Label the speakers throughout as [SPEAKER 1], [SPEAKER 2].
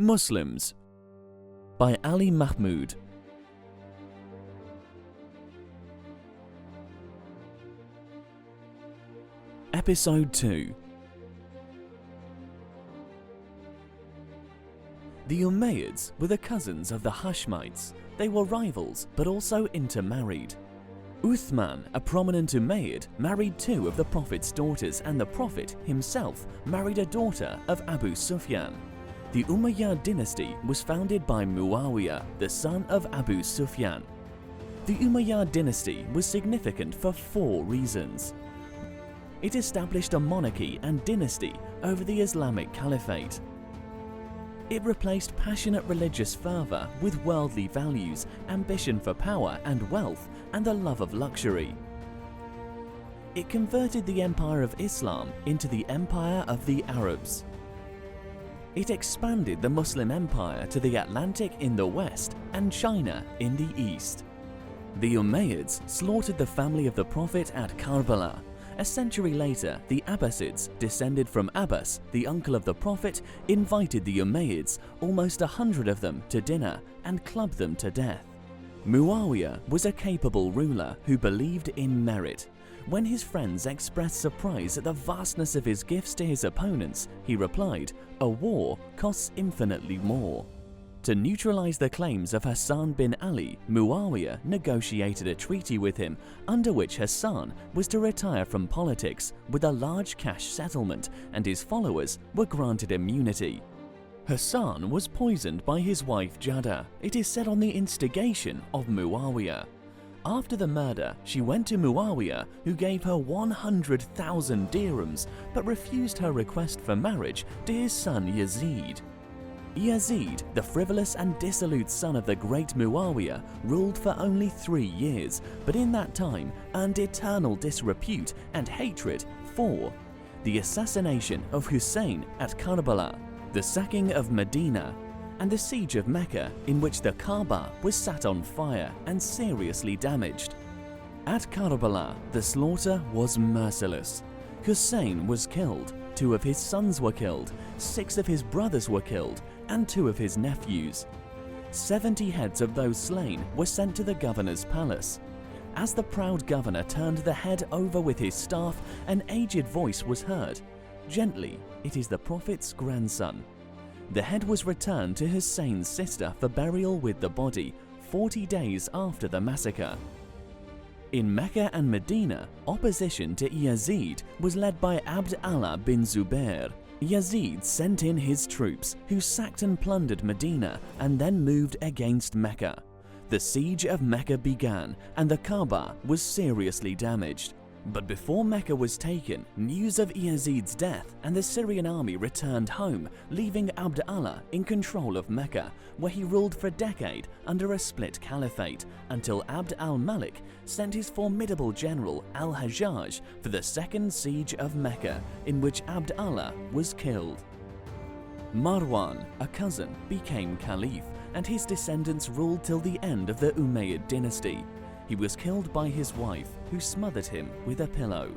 [SPEAKER 1] Muslims by Ali Mahmood. Episode 2. The Umayyads were the cousins of the Hashemites. They were rivals but also intermarried. Uthman, a prominent Umayyad, married two of the Prophet's daughters, and the Prophet himself married a daughter of Abu Sufyan. The Umayyad Dynasty was founded by Muawiyah, the son of Abu Sufyan. The Umayyad Dynasty was significant for 4 reasons. It established a monarchy and dynasty over the Islamic Caliphate. It replaced passionate religious fervour with worldly values, ambition for power and wealth, and the love of luxury. It converted the Empire of Islam into the Empire of the Arabs. It expanded the Muslim Empire to the Atlantic in the west and China in the east. The Umayyads slaughtered the family of the Prophet at Karbala. A century later, the Abbasids, descended from Abbas, the uncle of the Prophet, invited the Umayyads, almost 100 of them, to dinner and clubbed them to death. Muawiyah was a capable ruler who believed in merit. When his friends expressed surprise at the vastness of his gifts to his opponents, he replied, "A war costs infinitely more." To neutralize the claims of Hassan bin Ali, Muawiyah negotiated a treaty with him under which Hassan was to retire from politics with a large cash settlement, and his followers were granted immunity. Hassan was poisoned by his wife Jada, it is said on the instigation of Muawiyah. After the murder, she went to Muawiyah, who gave her 100,000 dirhams but refused her request for marriage to his son Yazid. Yazid, the frivolous and dissolute son of the great Muawiyah, ruled for only 3 years, but in that time earned eternal disrepute and hatred for the assassination of Hussein at Karbala, the sacking of Medina, and the siege of Mecca, in which the Kaaba was set on fire and seriously damaged. At Karbala, the slaughter was merciless. Hussein was killed, 2 of his sons were killed, 6 of his brothers were killed, and 2 of his nephews. 70 heads of those slain were sent to the governor's palace. As the proud governor turned the head over with his staff, an aged voice was heard. Gently, it is the Prophet's grandson. The head was returned to Hussein's sister for burial with the body 40 days after the massacre. In Mecca and Medina, opposition to Yazid was led by Abd Allah bin Zubair. Yazid sent in his troops, who sacked and plundered Medina and then moved against Mecca. The siege of Mecca began and the Kaaba was seriously damaged. But before Mecca was taken, news of Yazid's death and the Syrian army returned home, leaving Abd Allah in control of Mecca, where he ruled for a decade under a split caliphate, until Abd al-Malik sent his formidable general al-Hajjaj for the second siege of Mecca, in which Abd Allah was killed. Marwan, a cousin, became caliph, and his descendants ruled till the end of the Umayyad dynasty. He was killed by his wife, who smothered him with a pillow.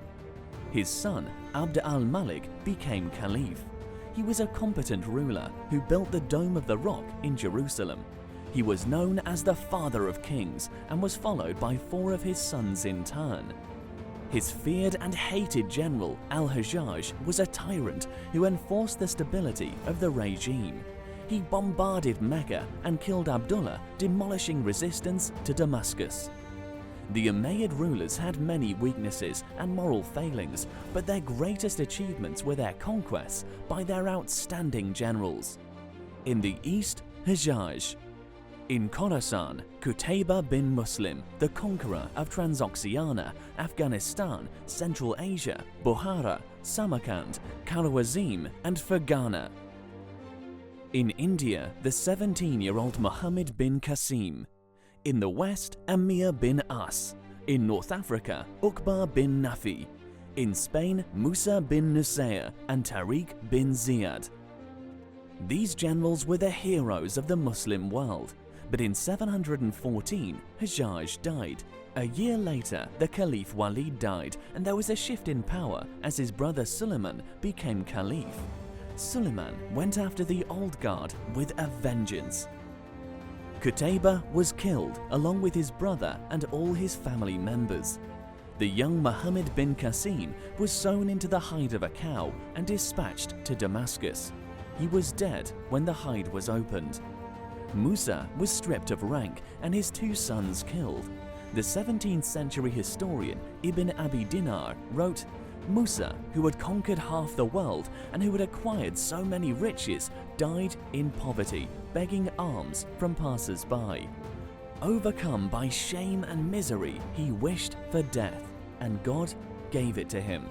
[SPEAKER 1] His son, Abd al-Malik, became caliph. He was a competent ruler who built the Dome of the Rock in Jerusalem. He was known as the Father of Kings and was followed by 4 of his sons in turn. His feared and hated general, al-Hajjaj, was a tyrant who enforced the stability of the regime. He bombarded Mecca and killed Abdullah, demolishing resistance to Damascus. The Umayyad rulers had many weaknesses and moral failings, but their greatest achievements were their conquests by their outstanding generals. In the east, Hajjaj. In Khorasan, Qutayba bin Muslim, the conqueror of Transoxiana, Afghanistan, Central Asia, Bukhara, Samarkand, Kharawazm, and Fergana. In India, the 17-year-old Muhammad bin Qasim. In the west, Amir bin As. In North Africa, Uqba bin Nafi. In Spain, Musa bin Nusayr and Tariq bin Ziyad. These generals were the heroes of the Muslim world, but in 714, Hajjaj died. A year later, the Caliph Walid died, and there was a shift in power as his brother Suleiman became Caliph. Suleiman went after the old guard with a vengeance. Qutayba was killed along with his brother and all his family members. The young Muhammad bin Qasim was sewn into the hide of a cow and dispatched to Damascus. He was dead when the hide was opened. Musa was stripped of rank and his 2 sons killed. The 17th century historian Ibn Abi Dinar wrote, Musa, who had conquered half the world and who had acquired so many riches, died in poverty, begging alms from passers-by. Overcome by shame and misery, he wished for death, and God gave it to him.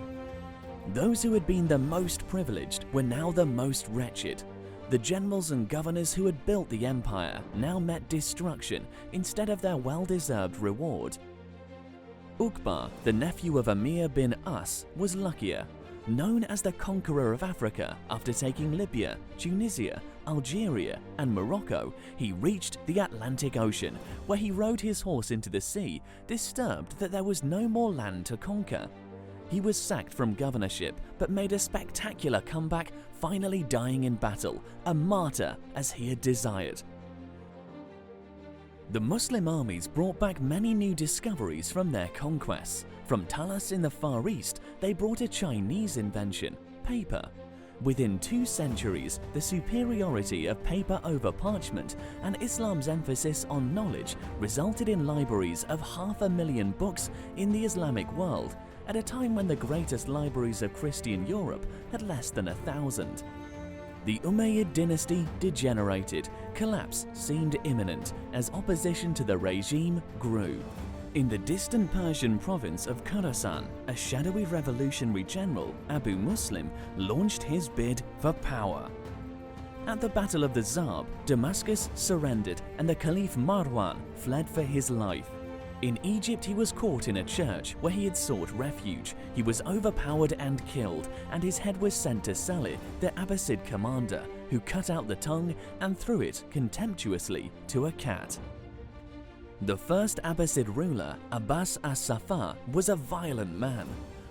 [SPEAKER 1] Those who had been the most privileged were now the most wretched. The generals and governors who had built the empire now met destruction instead of their well-deserved reward. Uqba, the nephew of Amir bin As, was luckier. Known as the conqueror of Africa, after taking Libya, Tunisia, Algeria, and Morocco, he reached the Atlantic Ocean, where he rode his horse into the sea, disturbed that there was no more land to conquer. He was sacked from governorship, but made a spectacular comeback, finally dying in battle, a martyr as he had desired. The Muslim armies brought back many new discoveries from their conquests. From Talas in the Far East, they brought a Chinese invention, paper. Within 2 centuries, the superiority of paper over parchment and Islam's emphasis on knowledge resulted in libraries of 500,000 books in the Islamic world, at a time when the greatest libraries of Christian Europe had less than 1,000. The Umayyad Dynasty degenerated, collapse seemed imminent as opposition to the regime grew. In the distant Persian province of Khorasan, a shadowy revolutionary general, Abu Muslim, launched his bid for power. At the Battle of the Zab, Damascus surrendered and the Caliph Marwan fled for his life. In Egypt, he was caught in a church where he had sought refuge. He was overpowered and killed, and his head was sent to Salih, the Abbasid commander, who cut out the tongue and threw it contemptuously to a cat. The first Abbasid ruler, Abbas as-Saffah, was a violent man.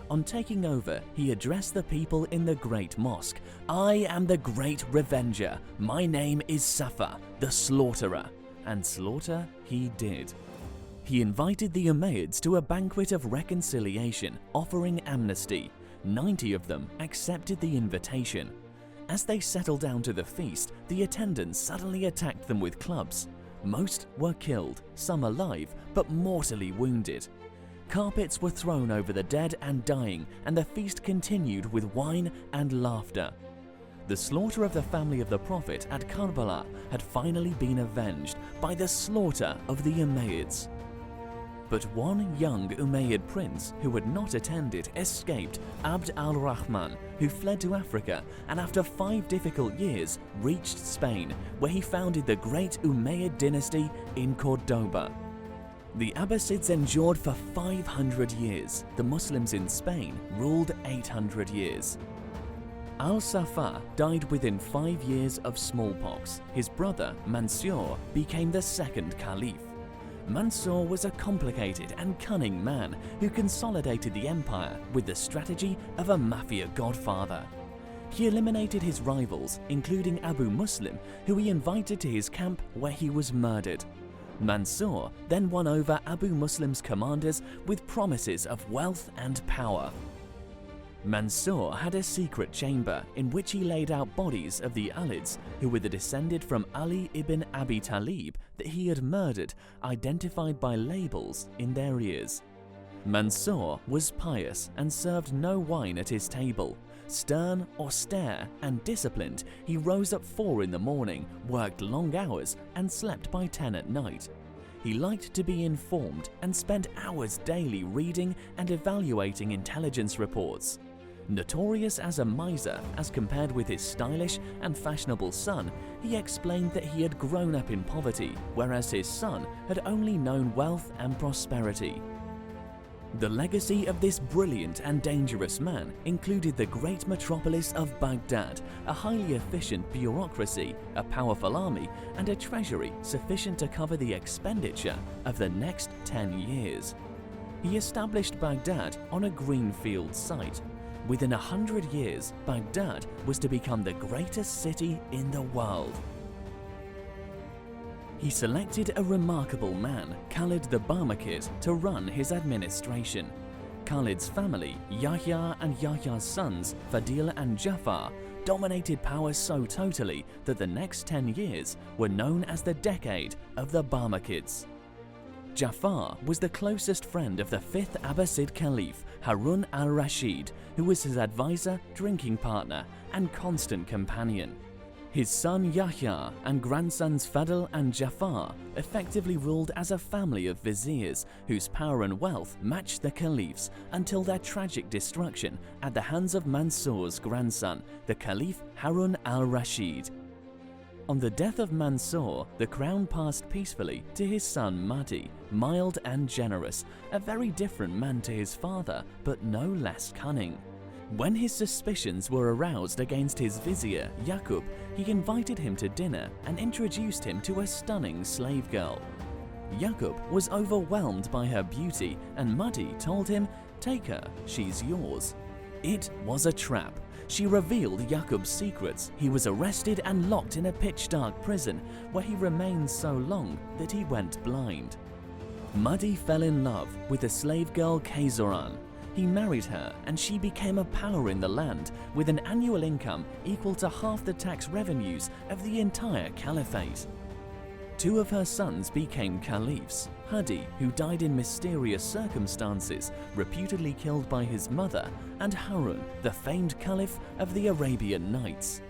[SPEAKER 1] On taking over, he addressed the people in the Great Mosque. "I am the Great Revenger. My name is Saffah, the Slaughterer." And slaughter he did. He invited the Umayyads to a banquet of reconciliation, offering amnesty. 90 of them accepted the invitation. As they settled down to the feast, the attendants suddenly attacked them with clubs. Most were killed, some alive, but mortally wounded. Carpets were thrown over the dead and dying, and the feast continued with wine and laughter. The slaughter of the family of the Prophet at Karbala had finally been avenged by the slaughter of the Umayyads. But one young Umayyad prince who had not attended escaped, Abd al-Rahman, who fled to Africa and after 5 difficult years reached Spain, where he founded the great Umayyad dynasty in Cordoba. The Abbasids endured for 500 years. The Muslims in Spain ruled 800 years. Al-Saffah died within 5 years of smallpox. His brother, Mansur, became the second caliph. Mansur was a complicated and cunning man who consolidated the empire with the strategy of a mafia godfather. He eliminated his rivals, including Abu Muslim, who he invited to his camp where he was murdered. Mansur then won over Abu Muslim's commanders with promises of wealth and power. Mansur had a secret chamber in which he laid out bodies of the Alids, who were the descended from Ali ibn Abi Talib that he had murdered, identified by labels in their ears. Mansur was pious and served no wine at his table. Stern, austere, and disciplined, he rose at 4 in the morning, worked long hours, and slept by 10 at night. He liked to be informed and spent hours daily reading and evaluating intelligence reports. Notorious as a miser as compared with his stylish and fashionable son, he explained that he had grown up in poverty, whereas his son had only known wealth and prosperity. The legacy of this brilliant and dangerous man included the great metropolis of Baghdad, a highly efficient bureaucracy, a powerful army, and a treasury sufficient to cover the expenditure of the next 10 years. He established Baghdad on a greenfield site. within 100 years, Baghdad was to become the greatest city in the world. He selected a remarkable man, Khalid the Barmakid, to run his administration. Khalid's family, Yahya and Yahya's sons, Fadil and Jafar, dominated power so totally that the next 10 years were known as the decade of the Barmakids. Jafar was the closest friend of the 5th Abbasid Caliph, Harun al-Rashid, who was his advisor, drinking partner, and constant companion. His son Yahya and grandsons Fadl and Jafar effectively ruled as a family of viziers whose power and wealth matched the caliphs until their tragic destruction at the hands of Mansur's grandson, the Caliph Harun al-Rashid. On the death of Mansur, the crown passed peacefully to his son Mahdi, mild and generous, a very different man to his father, but no less cunning. When his suspicions were aroused against his vizier, Yaqub, he invited him to dinner and introduced him to a stunning slave girl. Yaqub was overwhelmed by her beauty and Mahdi told him, "Take her, she's yours." It was a trap. She revealed Yaqub's secrets. He was arrested and locked in a pitch-dark prison where he remained so long that he went blind. Mahdi fell in love with the slave girl Kayzoran. He married her and she became a power in the land with an annual income equal to half the tax revenues of the entire caliphate. 2 of her sons became caliphs, Hadi, who died in mysterious circumstances, reputedly killed by his mother, and Harun, the famed caliph of the Arabian Nights.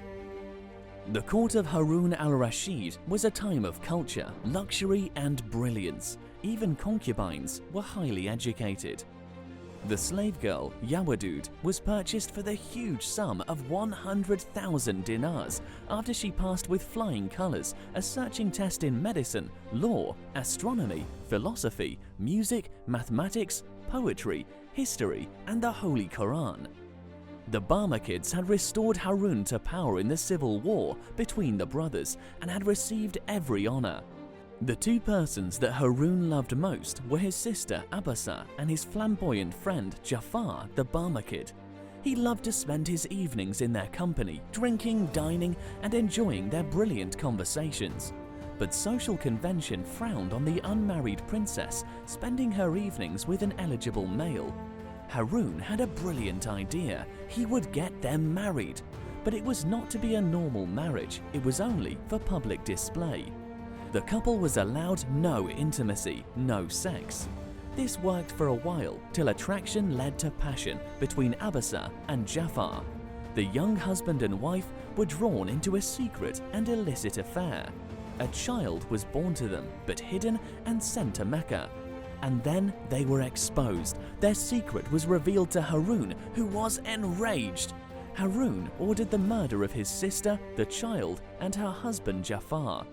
[SPEAKER 1] The court of Harun al-Rashid was a time of culture, luxury and brilliance. Even concubines were highly educated. The slave girl, Yawadud, was purchased for the huge sum of 100,000 dinars after she passed with flying colors a searching test in medicine, law, astronomy, philosophy, music, mathematics, poetry, history, and the Holy Quran. The Barmakids had restored Harun to power in the civil war between the brothers and had received every honor. The 2 persons that Harun loved most were his sister Abbasa and his flamboyant friend Jafar the Barmakid. He loved to spend his evenings in their company, drinking, dining, and enjoying their brilliant conversations. But social convention frowned on the unmarried princess spending her evenings with an eligible male. Harun had a brilliant idea. He would get them married. But it was not to be a normal marriage, it was only for public display. The couple was allowed no intimacy, no sex. This worked for a while till attraction led to passion between Abbasa and Jafar. The young husband and wife were drawn into a secret and illicit affair. A child was born to them but hidden and sent to Mecca. And then they were exposed. Their secret was revealed to Harun, who was enraged. Harun ordered the murder of his sister, the child, and her husband Jafar.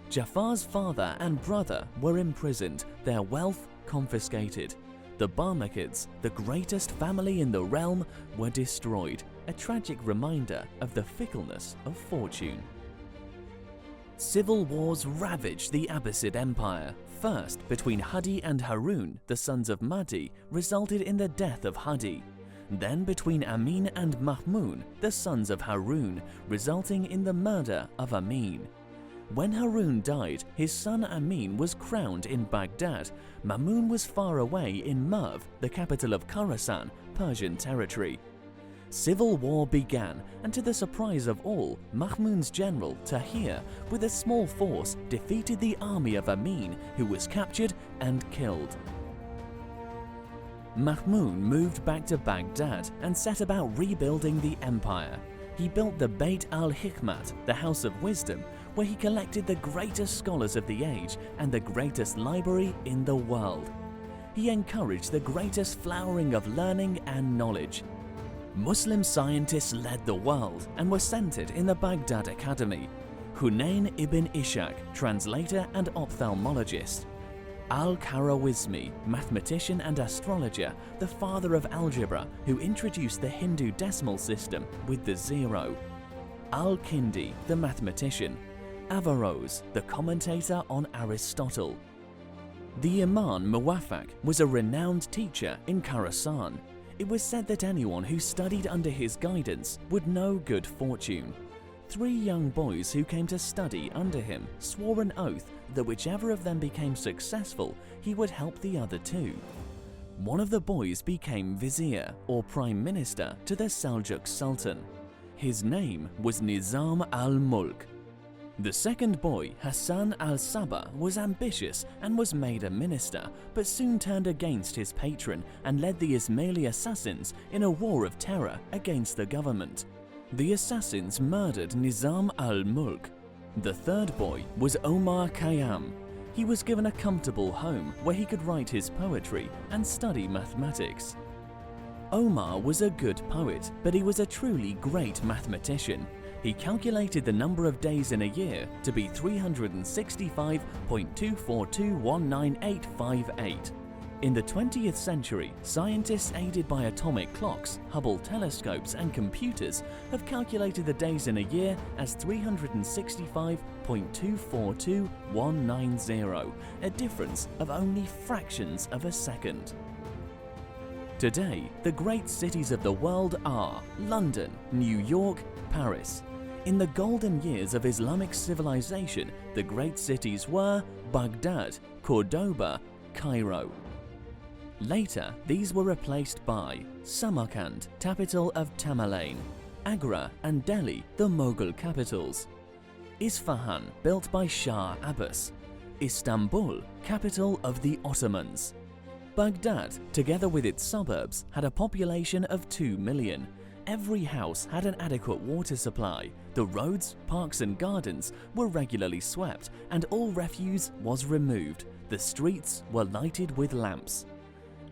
[SPEAKER 1] Jafar's father and brother were imprisoned, their wealth confiscated. The Barmakids, the greatest family in the realm, were destroyed, a tragic reminder of the fickleness of fortune. Civil wars ravaged the Abbasid Empire. First, between Hadi and Harun, the sons of Mahdi, resulted in the death of Hadi. Then between Amin and Mahmoud, the sons of Harun, resulting in the murder of Amin. When Harun died, his son Amin was crowned in Baghdad. Mahmoud was far away in Merv, the capital of Khorasan, Persian territory. Civil war began, and to the surprise of all, Mahmud's general Tahir, with a small force, defeated the army of Amin, who was captured and killed. Mahmud moved back to Baghdad and set about rebuilding the empire. He built the Bayt al-Hikmat, the House of Wisdom, where he collected the greatest scholars of the age and the greatest library in the world. He encouraged the greatest flowering of learning and knowledge. Muslim scientists led the world and were centered in the Baghdad Academy. Hunayn ibn Ishaq, translator and ophthalmologist. Al-Khwarizmi, mathematician and astrologer, the father of algebra, who introduced the Hindu decimal system with the 0. Al-Kindi, the mathematician. Averroes, the commentator on Aristotle. The Imam Muwaffaq was a renowned teacher in Khorasan. It was said that anyone who studied under his guidance would know good fortune. 3 young boys who came to study under him swore an oath that whichever of them became successful, he would help the other 2. One of the boys became vizier or prime minister to the Seljuk Sultan. His name was Nizam al-Mulk. The second boy, Hassan al-Sabah, was ambitious and was made a minister, but soon turned against his patron and led the Ismaili assassins in a war of terror against the government. The assassins murdered Nizam al-Mulk. The third boy was Omar Khayyam. He was given a comfortable home where he could write his poetry and study mathematics. Omar was a good poet, but he was a truly great mathematician. He calculated the number of days in a year to be 365.242198858. In the 20th century, scientists aided by atomic clocks, Hubble telescopes and computers have calculated the days in a year as 365.242190, a difference of only fractions of a second. Today, the great cities of the world are London, New York, Paris. In the golden years of Islamic civilization, the great cities were Baghdad, Cordoba, Cairo. Later, these were replaced by Samarkand, capital of Tamerlane, Agra and Delhi, the Mughal capitals, Isfahan, built by Shah Abbas, Istanbul, capital of the Ottomans. Baghdad, together with its suburbs, had a population of 2 million. Every house had an adequate water supply, the roads, parks and gardens were regularly swept, and all refuse was removed. The streets were lighted with lamps.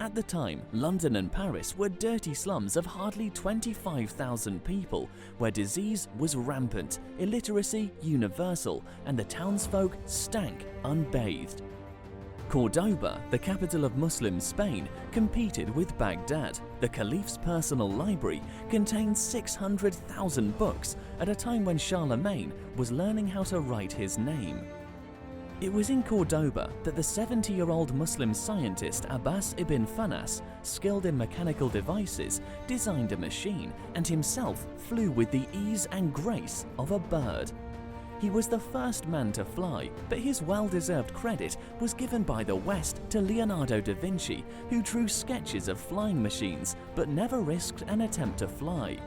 [SPEAKER 1] At the time, London and Paris were dirty slums of hardly 25,000 people, where disease was rampant, illiteracy universal, and the townsfolk stank unbathed. Cordoba, the capital of Muslim Spain, competed with Baghdad. The Caliph's personal library contained 600,000 books at a time when Charlemagne was learning how to write his name. It was in Cordoba that the 70-year-old Muslim scientist Abbas ibn Fanas, skilled in mechanical devices, designed a machine and himself flew with the ease and grace of a bird. He was the first man to fly, but his well-deserved credit was given by the West to Leonardo da Vinci, who drew sketches of flying machines but never risked an attempt to fly.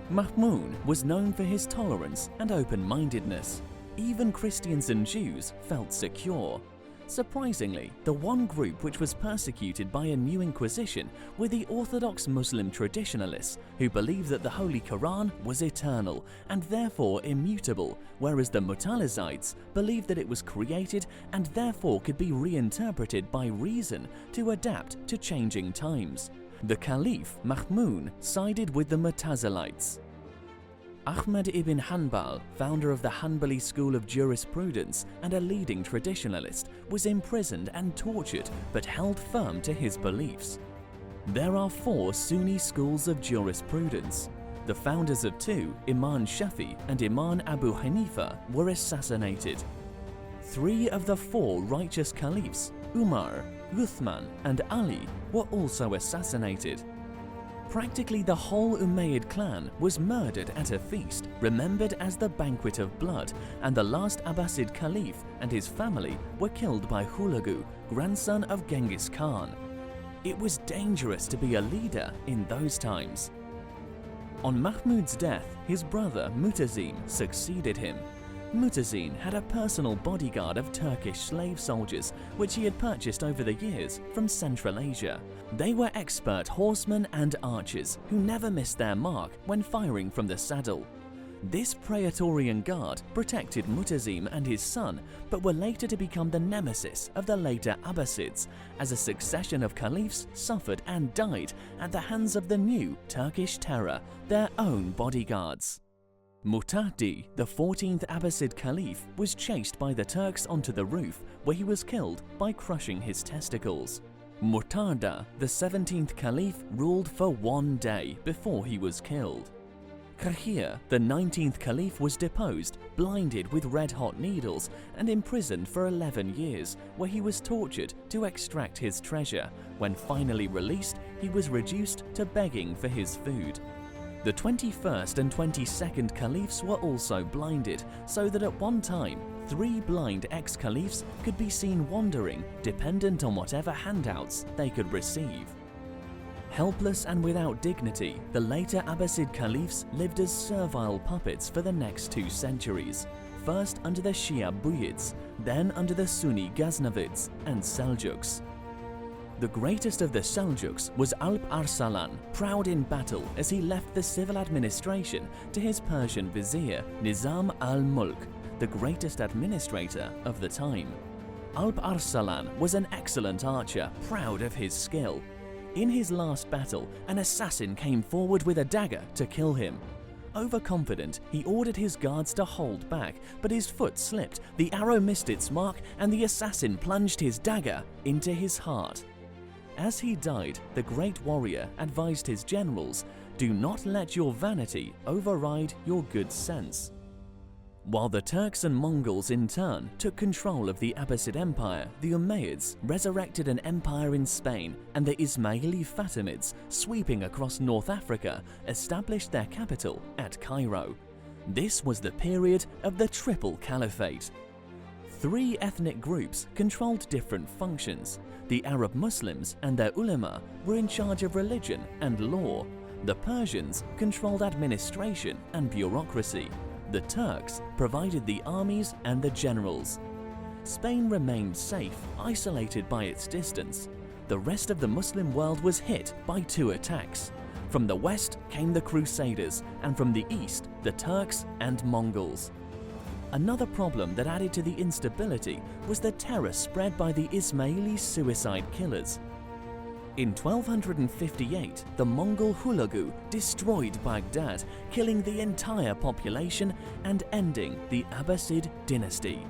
[SPEAKER 1] Mahmoud was known for his tolerance and open-mindedness. Even Christians and Jews felt secure. Surprisingly, the one group which was persecuted by a new inquisition were the Orthodox Muslim traditionalists, who believed that the Holy Quran was eternal and therefore immutable, whereas the Mutalizites believed that it was created and therefore could be reinterpreted by reason to adapt to changing times. The Caliph Mahmoud sided with the Mutazilites. Ahmad ibn Hanbal, founder of the Hanbali school of jurisprudence and a leading traditionalist, was imprisoned and tortured but held firm to his beliefs. There are 4 Sunni schools of jurisprudence. The founders of 2, Imam Shafi and Imam Abu Hanifa, were assassinated. 3 of the 4 righteous caliphs, Umar, Uthman and Ali, were also assassinated. Practically the whole Umayyad clan was murdered at a feast, remembered as the Banquet of Blood, and the last Abbasid Caliph and his family were killed by Hulagu, grandson of Genghis Khan. It was dangerous to be a leader in those times. On Mahmud's death, his brother Mutazim succeeded him. Mutazim had a personal bodyguard of Turkish slave soldiers, which he had purchased over the years from Central Asia. They were expert horsemen and archers who never missed their mark when firing from the saddle. This Praetorian guard protected Mutazim and his son, but were later to become the nemesis of the later Abbasids, as a succession of caliphs suffered and died at the hands of the new Turkish terror, their own bodyguards. Mu'tadi, the 14th Abbasid Caliph, was chased by the Turks onto the roof, where he was killed by crushing his testicles. Murtada, the 17th Caliph, ruled for 1 day before he was killed. Qahir, the 19th Caliph, was deposed, blinded with red-hot needles, and imprisoned for 11 years, where he was tortured to extract his treasure. When finally released, he was reduced to begging for his food. The 21st and 22nd Caliphs were also blinded, so that at one time, 3 blind ex-Caliphs could be seen wandering, dependent on whatever handouts they could receive. Helpless and without dignity, the later Abbasid Caliphs lived as servile puppets for the next 2 centuries, first under the Shia Buyids, then under the Sunni Ghaznavids and Seljuks. The greatest of the Seljuks was Alp Arslan, proud in battle as he left the civil administration to his Persian vizier Nizam al-Mulk, the greatest administrator of the time. Alp Arslan was an excellent archer, proud of his skill. In his last battle, an assassin came forward with a dagger to kill him. Overconfident, he ordered his guards to hold back, but his foot slipped, the arrow missed its mark, and the assassin plunged his dagger into his heart. As he died, the great warrior advised his generals, "Do not let your vanity override your good sense." While the Turks and Mongols in turn took control of the Abbasid Empire, the Umayyads resurrected an empire in Spain, and the Ismaili Fatimids, sweeping across North Africa, established their capital at Cairo. This was the period of the Triple Caliphate. 3 ethnic groups controlled different functions. The Arab Muslims and their ulama were in charge of religion and law. The Persians controlled administration and bureaucracy. The Turks provided the armies and the generals. Spain remained safe, isolated by its distance. The rest of the Muslim world was hit by 2 attacks. From the west came the Crusaders, and from the east, the Turks and Mongols. Another problem that added to the instability was the terror spread by the Ismaili suicide killers. In 1258, the Mongol Hulagu destroyed Baghdad, killing the entire population and ending the Abbasid dynasty.